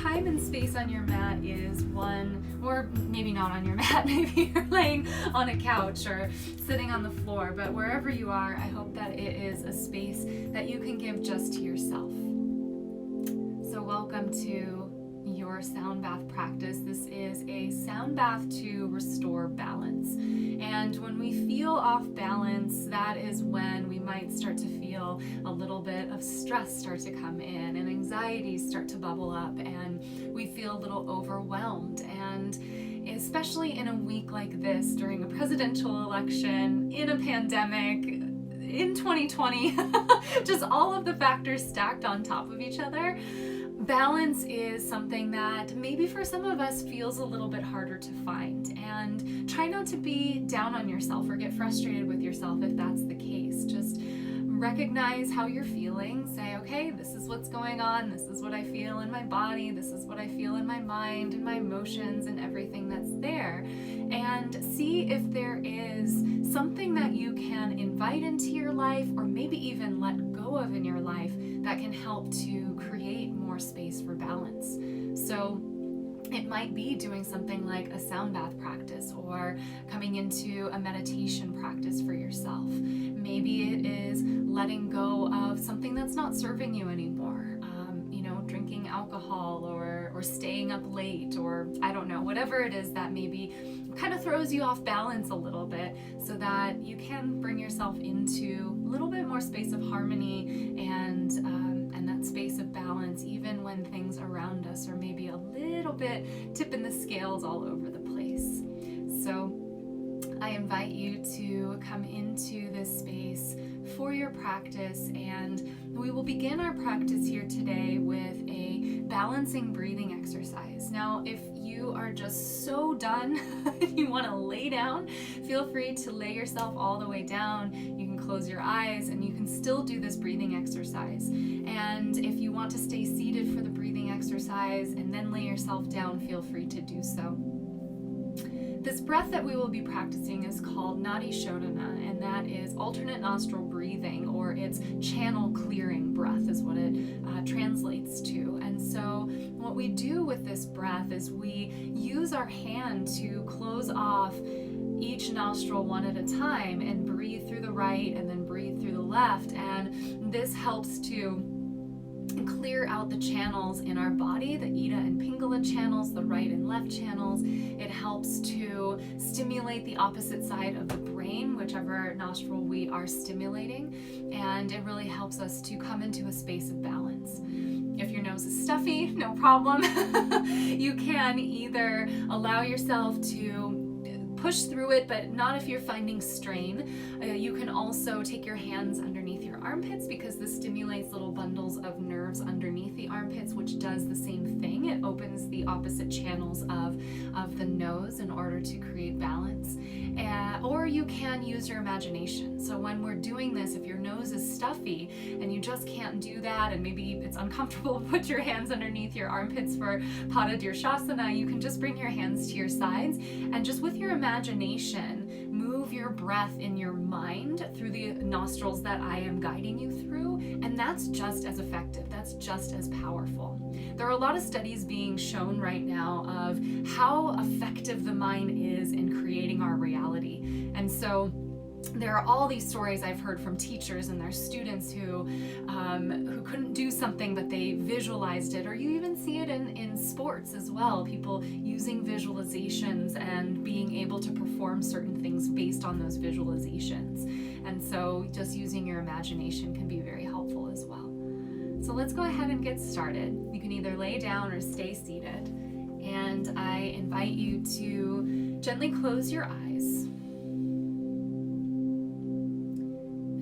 time and space on your mat is one, or maybe not on your mat, maybe you're laying on a couch or sitting on the floor, but wherever you are, I hope that it is a space that you can give just to yourself. So welcome to your sound bath practice. This is a sound bath to restore balance. And when we feel off balance, that is when we might start to feel a little bit of stress start to come in and anxieties start to bubble up and we feel a little overwhelmed. And especially in a week like this, during a presidential election, in a pandemic, in 2020, just all of the factors stacked on top of each other, balance is something that maybe for some of us feels a little bit harder to find. And try not to be down on yourself or get frustrated with yourself if that's the case. Just recognize how you're feeling. Say, okay, this is what's going on. This is what I feel in my body. This is what I feel in my mind and my emotions and everything that's there. And see if there is something that you can invite into your life or maybe even let go of in your life that can help to create more space for balance. So it might be doing something like a sound bath practice or coming into a meditation practice for yourself. Maybe it is letting go of something that's not serving you anymore. Drinking alcohol or staying up late, or I don't know, whatever it is that maybe kind of throws you off balance a little bit, so that you can bring yourself into a little bit more space of harmony and that space of balance, even when things around us are maybe a little bit tipping the scales all over the place. So I invite you to come into this space for your practice, and we will begin our practice here today with a balancing breathing exercise. Now, if you are just so done, you want to lay down, feel free to lay yourself all the way down. You can close your eyes and you can still do this breathing exercise. And if you want to stay seated for the breathing exercise and then lay yourself down, feel free to do so. This breath that we will be practicing is called Nadi Shodhana, and that is alternate nostril breathing, or it's channel clearing breath is what it translates to. And so what we do with this breath is we use our hand to close off each nostril one at a time and breathe through the right and then breathe through the left. And this helps to clear out the channels in our body, the Ida and Pingala channels, the right and left channels. It helps to stimulate the opposite side of the brain, whichever nostril we are stimulating, and it really helps us to come into a space of balance. If your nose is stuffy, no problem. You can either allow yourself to push through it, but not if you're finding strain. You can also take your hands underneath your armpits, because this stimulates little bundles of nerves underneath the armpits, which does the same thing. It opens the opposite channels of the nose in order to create balance. Or you can use your imagination. So when we're doing this, if your nose is stuffy and you just can't do that, and maybe it's uncomfortable to put your hands underneath your armpits for Padadurshasana, you can just bring your hands to your sides and just with your imagination, move your breath in your mind through the nostrils that I am guiding you through, and that's just as effective. That's just as powerful. There are a lot of studies being shown right now of how effective the mind is in creating our reality. And so there are all these stories I've heard from teachers and their students who couldn't do something but they visualized it, or you even see it in sports as well, people using visualizations and being able to perform certain things based on those visualizations. And so just using your imagination can be very helpful as well. So let's go ahead and get started. You can either lay down or stay seated, and I invite you to gently close your eyes.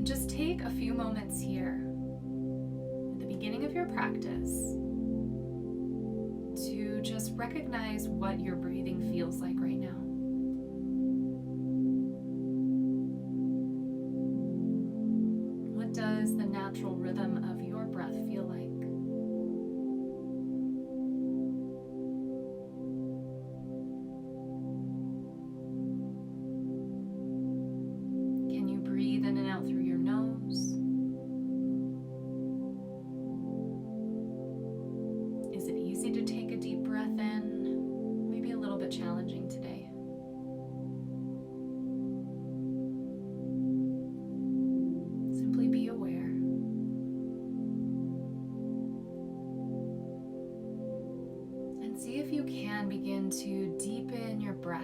Just take a few moments here at the beginning of your practice to just recognize what your breathing feels like right now. What does the natural rhythm of your breath feel like? Can you breathe in and out through your nose? Is it easy to take a breath.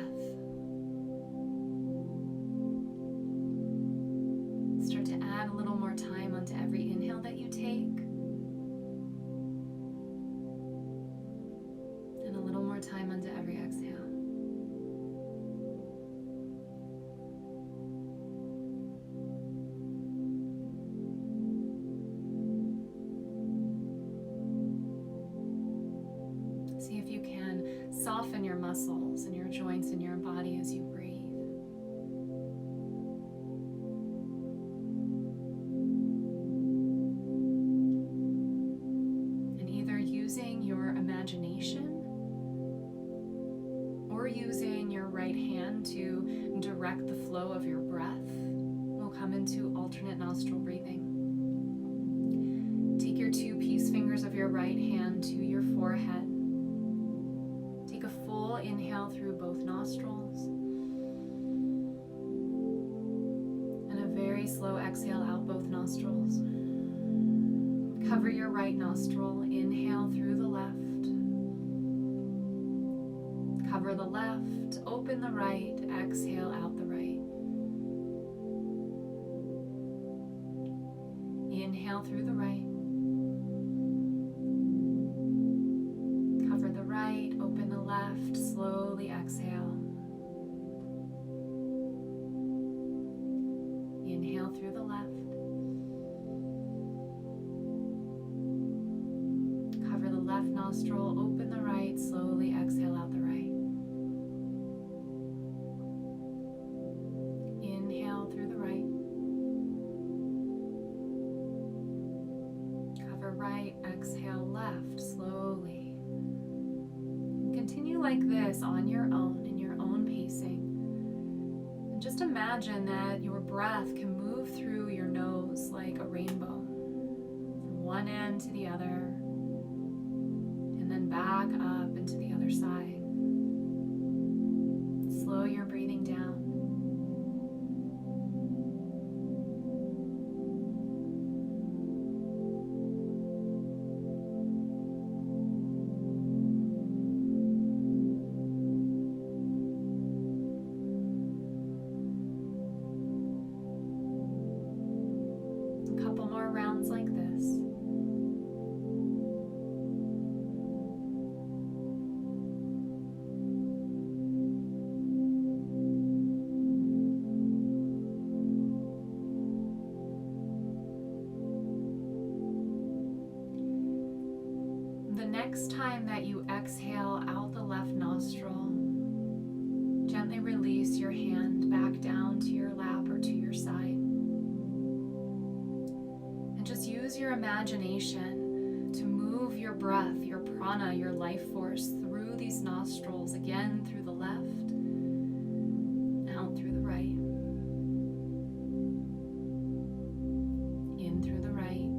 Start to add a little more time onto every inhale that you take, and a little more time onto every exhale. See if you can soften your muscles and your joints in your body as you breathe. And either using your imagination or using your right hand to direct the flow of your breath, we'll come into alternate nostril breathing. Take your two peace fingers of your right hand to your forehead. Take a full inhale through both nostrils and a very slow exhale out both nostrils. Cover your right nostril, inhale through the left. Cover the left, open the right, exhale out the right. Inhale through the right. Cover the right, open the left, slowly exhale. Inhale through the left. Cover the left nostril, open the right, slowly exhale out the right. Inhale through the right. Cover right, exhale left, slowly. Continue like this on your own, in your own pacing. And just imagine that your breath can move through your nose like a rainbow, from one end to the other, and then back up and to the other side. Slow your breathing down. A couple more rounds like this. The next time that you exhale out the left nostril, gently release your hand back down to your lap or to your side. And just use your imagination to move your breath, your prana, your life force through these nostrils, again through the left, out through the right, in through the right,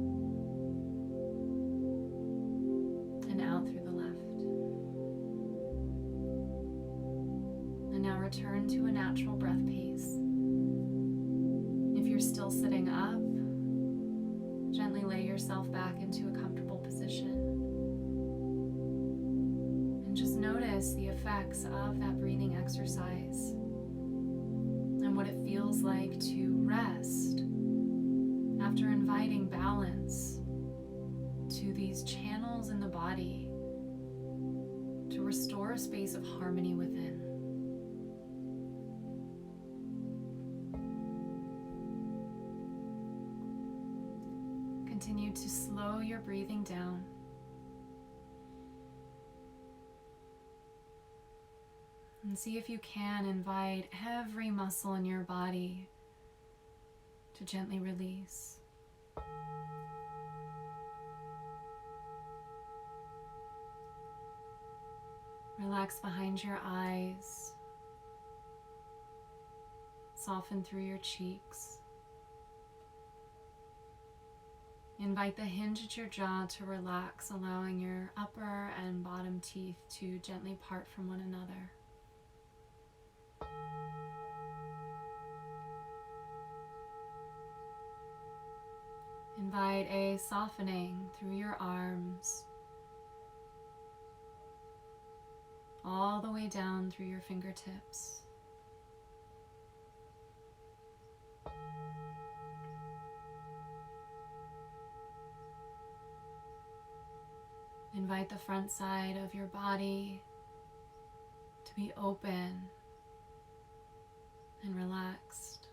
and out through the left. And now return to a natural breath pace. If you're still sitting up, gently lay yourself back into a comfortable position. And just notice the effects of that breathing exercise and what it feels like to rest after inviting balance to these channels in the body to restore a space of harmony within. Continue to slow your breathing down. And see if you can invite every muscle in your body to gently release. Relax behind your eyes. Soften through your cheeks. Invite the hinge at your jaw to relax, allowing your upper and bottom teeth to gently part from one another. Invite a softening through your arms, all the way down through your fingertips. Invite the front side of your body to be open and relaxed.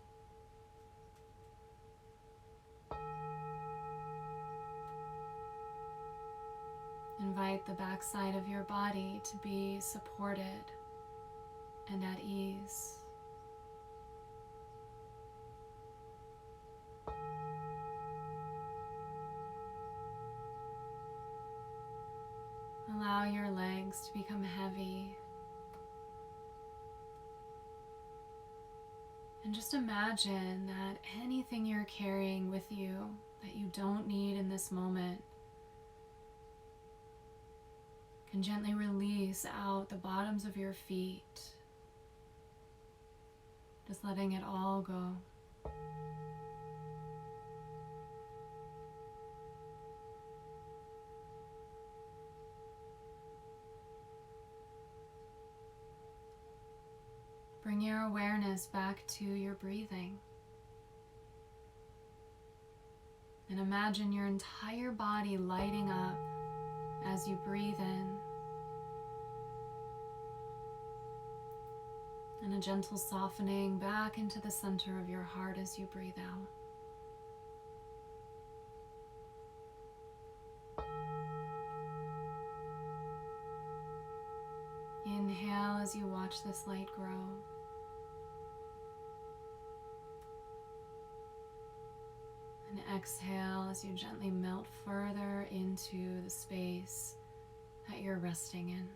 Invite the back side of your body to be supported and at ease. Allow your legs to become heavy. And just imagine that anything you're carrying with you that you don't need in this moment can gently release out the bottoms of your feet, just letting it all go. Bring your awareness back to your breathing. And imagine your entire body lighting up as you breathe in. And a gentle softening back into the center of your heart as you breathe out. Inhale as you watch this light grow. And exhale as you gently melt further into the space that you're resting in.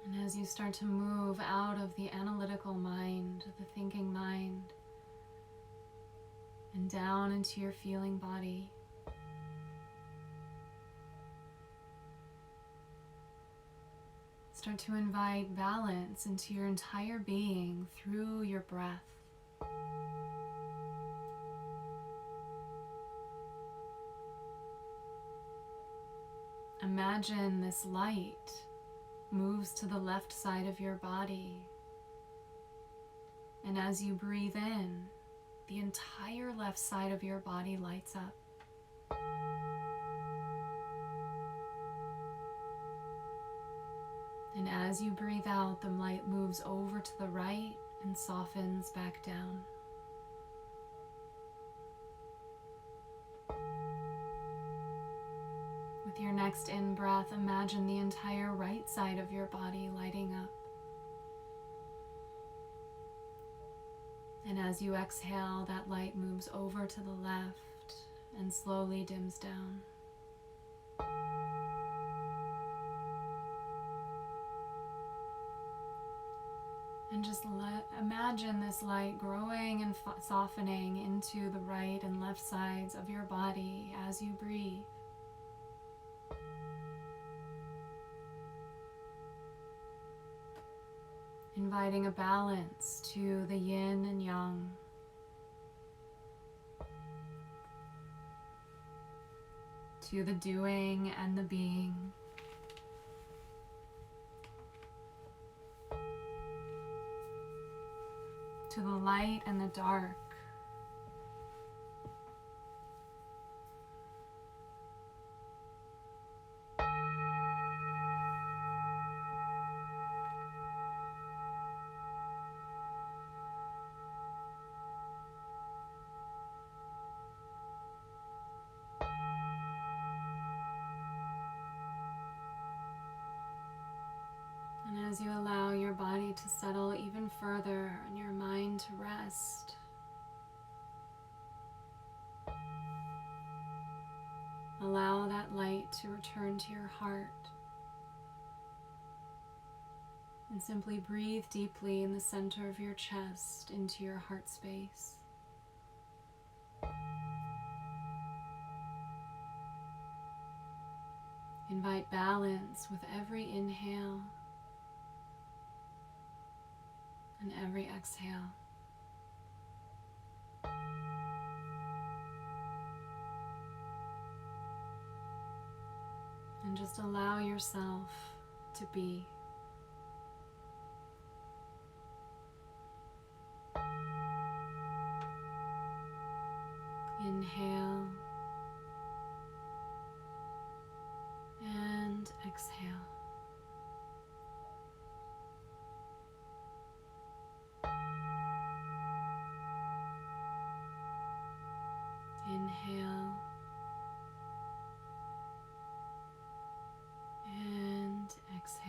And as you start to move out of the analytical mind, the thinking mind, and down into your feeling body, start to invite balance into your entire being through your breath. Imagine this light moves to the left side of your body, and as you breathe in, the entire left side of your body lights up. And as you breathe out, the light moves over to the right and softens back down. With your next in-breath, imagine the entire right side of your body lighting up. And as you exhale, that light moves over to the left and slowly dims down. And just imagine this light growing and softening into the right and left sides of your body as you breathe. Inviting a balance to the yin and yang. To the doing and the being. To the light and the dark. And as you allow your body to settle even further and your mind to rest, allow that light to return to your heart. And simply breathe deeply in the center of your chest into your heart space. Invite balance with every inhale and every exhale. And just allow yourself to be. Inhale and exhale. Inhale and exhale.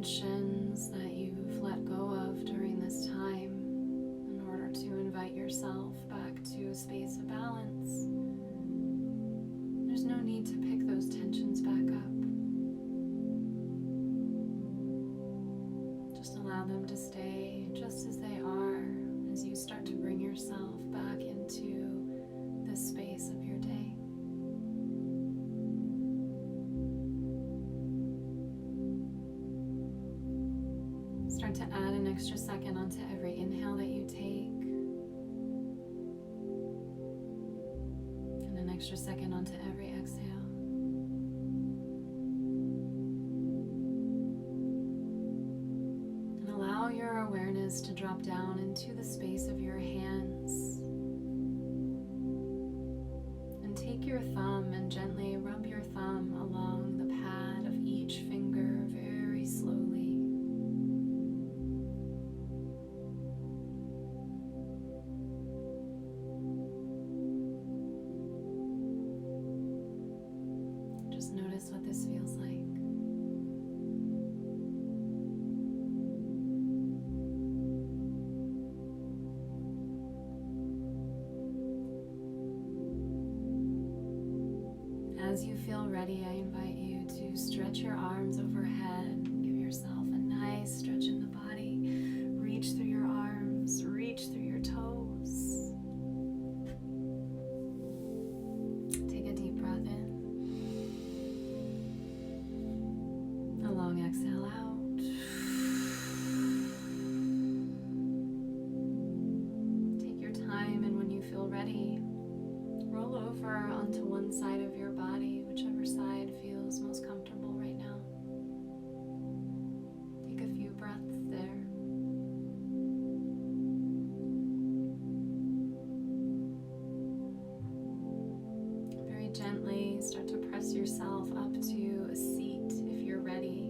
tensions that you've let go of during this time in order to invite yourself back to a space of balance. There's no need to pick those tensions back up. Just allow them to stay just as they are as you start to bring yourself back into this space of your day. Start to add an extra second onto every inhale that you take, and an extra second onto every exhale. And allow your awareness to drop down into the space of your hands. And take your thumb and gently rub your thumb along the pad of each finger very slowly. Just notice what this feels like. As you feel ready, I invite you to stretch your arms overhead. Give yourself a nice stretch in the body. Reach through your arms, reach through your toes. Take a deep breath in. A long exhale out. Take your time, and when you feel ready, roll over onto one side of your body, whichever side feels most comfortable right now. Take a few breaths there. Very gently start to press yourself up to a seat if you're ready.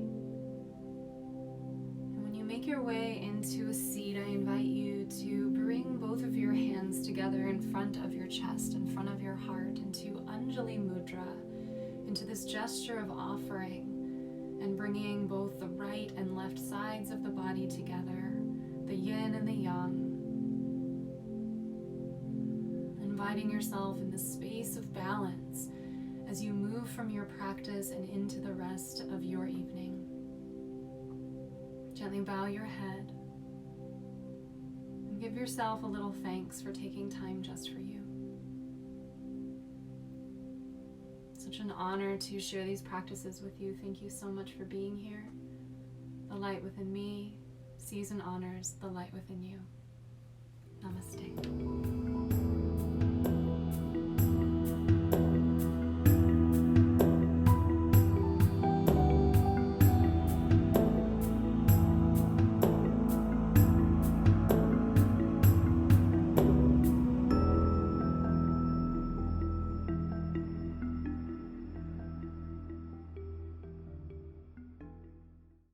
And when you make your way into a seat, I invite you to bring both of your hands together in front of your chest, in front of your heart, into Anjali Mudra, into this gesture of offering and bringing both the right and left sides of the body together, the yin and the yang, inviting yourself in this space of balance as you move from your practice and into the rest of your evening. Gently bow your head. Give yourself a little thanks for taking time just for you. Such an honor to share these practices with you. Thank you so much for being here. The light within me sees and honors the light within you. Namaste.